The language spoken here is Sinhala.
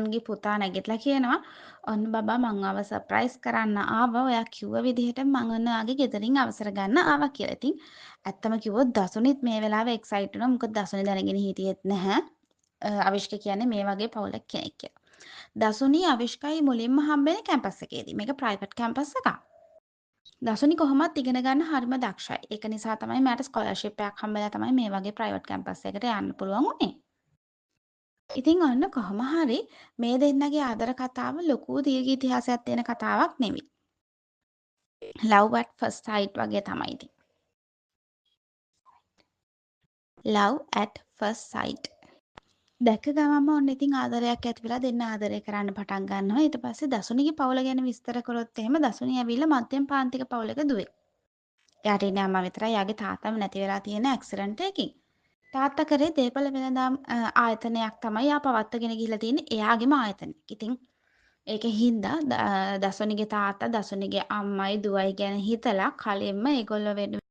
දසුන්ගේ පුතා නැගිටලා කියනවා ඔන්න බබා මං ආව සර්ප්‍රයිස් කරන්න ආවා. ඔයා කිව්ව විදිහට මං ඔන්න ආගේ ගෙදරින් අවසර ගන්න ආවා කියලා. ඉතින් ඇත්තම කිව්වොත් දසුනිත් මේ වෙලාවේ එක්සයිට් වෙනවා. මොකද දසුනි දැනගෙන හිටියෙත් නැහැ. අවිෂ්ක කියන්නේ මේ වගේ පවුලක කෙනෙක් කියලා. දසුනි අවිෂ්කයි මුලින්ම හම්බෙන්නේ කැම්පස් එකේදී. මේක ප්‍රයිවට් කැම්පස් එකක්. දසුනි කොහොමත් ඉගෙන ගන්න හරිම දක්ෂයි. ඒක නිසා තමයි මට ස්කෝලර්ෂිප් එකක් හම්බෙලා තමයි මේ වගේ ප්‍රයිවට් කැම්පස් එකකට යන්න පුළුවන් වුනේ. ඉතින් ඔන්න කොහොම හරි මේ දෙන්නගේ ආදර කතාව ලොකු දීර්ඝ ඉතිහාසයක් තියෙන කතාවක් නෙවෙයි. love at first sight වගේ තමයි ඉතින්. love at first sight. දැක්ක ගමන්ම ඔන්න ඉතින් ආදරයක් ඇති වෙලා දෙන්න ආදරය කරන්න පටන් ගන්නවා. ඊට පස්සේ දසුනිගේ පවුල ගැන විස්තර කරොත් එහෙම දසුනි ඇවිල්ලා මධ්‍යම පාන්තික පවුලක දුවේ. එයාට ඉන්නේ අම්මා විතරයි. යාගේ තාත්තම නැති වෙලා තියෙන ඇක්සිඩන්ට් එකකින්. තාත්තා කරේ දේපළ වෙළඳාම් ආයතනයක් තමයි යා පවත්වාගෙන ගිහිල්ලා තියෙන්නේ එයාගේම ආයතනයක්. ඉතින් ඒකෙන් හින්දා දසුනිගේ තාත්තා දසුනිගේ අම්මයි දුවයි ගැන හිතලා කලින්ම ඒගොල්ලෝ